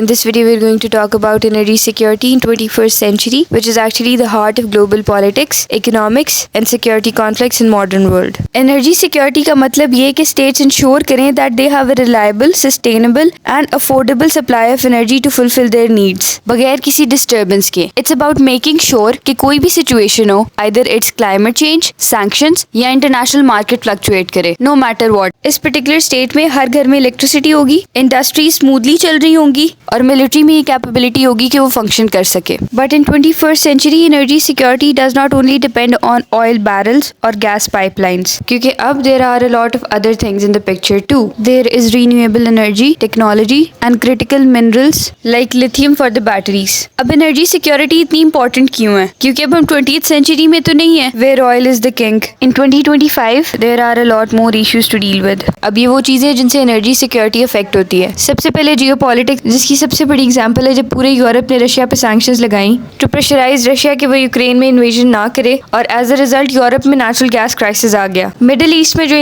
In this video, we're going to talk about energy security in 21st century, which is actually the heart of global politics, economics, and security conflicts in modern world. Energy security का मतलब ये है कि states ensure करें that they have a reliable, sustainable, and affordable supply of energy to fulfill their needs, बगैर किसी disturbance के. It's about making sure कि कोई भी situation हो, either it's climate change, sanctions, या international market fluctuate करे, no matter what. इस particular state में हर घर में electricity होगी, इंडस्ट्री स्मूथली चल रही होंगी और मिलिट्री में ये कैपेबिलिटी होगी कि वो फंक्शन कर सके. But in 21st century energy security does not only depend on oil barrels और गैस पाइपलाइंस, क्योंकि अब there are a lot of other things in the picture too. There is renewable energy technology and critical minerals like lithium for the batteries. अब energy security इतनी important क्यों है? क्योंकि अब हम 20th सेंचुरी में तो नहीं है where oil is the king. In 2025 there are a lot more issues to deal with. अब ये वो चीजें जिनसे एनर्जी सिक्योरिटी अफेक्ट होती है. सबसे पहले जियोपॉलिटिक्स, जिसकी सबसे बड़ी एग्जांपल है जब पूरे यूरोप ने रशिया पे सैंक्शंस लगाई टू प्रेशराइज रशिया कि वो यूक्रेन में इन्वेजन ना करे, और एज अ रिजल्ट यूरोप में नेचुरल गैस क्राइसिस आ गया. मिडिल ईस्ट में जो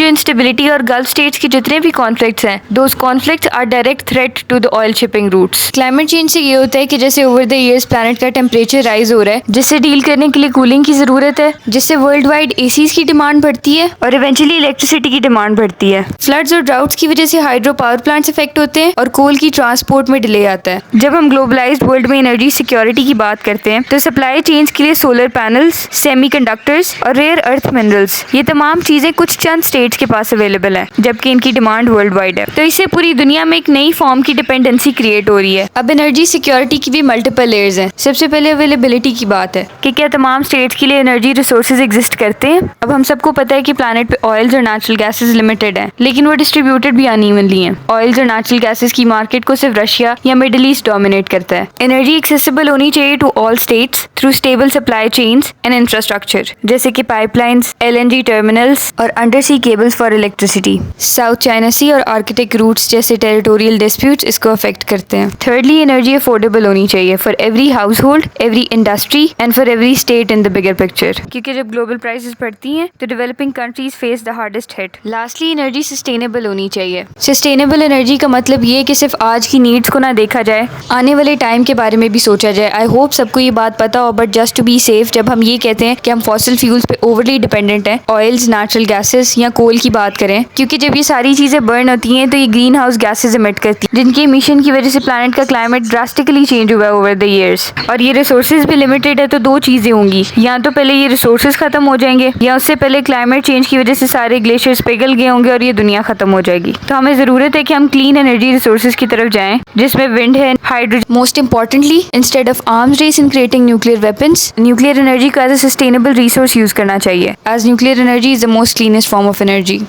इंस्टेबिलिटी और गल्फ स्टेट्स के जितने भी कॉन्फ्लिक्ट्स हैं, those conflicts are direct threat to the oil shipping routes. Climate change से ये होता है कि जैसे ओवर द ईयर्स प्लैनेट का टेम्परेचर राइज हो रहा है, जिससे डील करने के लिए कूलिंग की जरूरत है, जिससे वर्ल्ड वाइड एसीज की डिमांड बढ़ती है और इवेंचुअली इलेक्ट्रिसिटी की डिमांड बढ़ती है. फ्लड्स और ड्राउट्स की वजह से हाइड्रो पावर प्लांट्स इफेक्ट होते हैं और कोल की ट्रांसपोर्ट में डिले आता है. जब हम ग्लोबलाइज्ड वर्ल्ड में एनर्जी सिक्योरिटी की बात करते हैं तो सप्लाई चेन्स के लिए सोलर पैनल्स, सेमीकंडक्टर्स और रेयर अर्थ मिनरल्स, ये तमाम चीजें कुछ चंद स्टेट्स के पास अवेलेबल है, जबकि इनकी डिमांड वर्ल्ड वाइड है. तो इससे पूरी दुनिया में एक नई फॉर्म की डिपेंडेंसी क्रिएट हो रही है. अब एनर्जी सिक्योरिटी की भी मल्टीपल लेयर्स हैं. सबसे पहले अवेलेबिलिटी की बात है कि क्या तमाम स्टेट्स के लिए एनर्जी रिसोर्सेज एग्जिस्ट करते हैं. अब हम सबको पता है कि प्लैनेट पे ऑयल्स और नेचुरल गैसेज लिमिटेड है, लेकिन वो डिस्ट्रीब्यूटेड भी अनइवनली हैं. ऑयल्स और नेचुरल गैसेज की मार्केट को सिर्फ रशिया या मिडिल ईस्ट डोमिनेट करता है. एनर्जी एक्सेसिबल होनी चाहिए to all states through stable supply chains and infrastructure, जैसे कि पाइपलाइंस, LNG टर्मिनल्स और under sea cables for electricity. South China sea और आर्कटिक रूट्स जैसे टेरिटोरियल डिस्प्यूट्स इसको अफेक्ट करते हैं. थर्डली, एनर्जी अफोर्डेबल होनी चाहिए for every household, every industry and for every state in the bigger picture, क्योंकि जब ग्लोबल प्राइसेस बढ़ती हैं तो developing countries face the hardest hit. Lastly, energy sustainable होनी चाहिए. सस्टेनेबल एनर्जी का मतलब ये है कि सिर्फ आज की नीड्स को ना देखा जाए, आने वाले टाइम के बारे में भी सोचा जाए. आई होप सबको ये बात पता हो, but just to be safe, जब हम ये कहते हैं कि हम फॉसिल फ्यूल्स पे ओवरली डिपेंडेंट हैं, ऑयल्स, नेचुरल गैसेस या कोल की बात करें, क्योंकि जब ये सारी चीजें बर्न होती हैं तो ये ग्रीन हाउस गैसेज इमिट करती हैं, जिनके इमिशन की वजह से प्लैनेट का क्लाइमेट ड्रास्टिकली चेंज हुआ है ओवर द ईयर्स. और ये रिसोर्सेज भी लिमिटेड है, तो दो चीजें होंगी, या तो पहले ये रिसोर्सेज खत्म हो जाएंगे, या उससे पहले क्लाइमेट चेंज की वजह से सारे ग्लेशियर्स पिघल गए होंगे और ये दुनिया खत्म हो जाएगी. तो हमें जरूरत है कि हम क्लीन एनर्जी रिसोर्सेज की तरफ जाएं, जिसमें विंड है, hydrogen. Most importantly, instead of arms race in creating nuclear weapons, nuclear energy को as a sustainable resource use करना चाहिए, as nuclear energy is the most cleanest form of energy.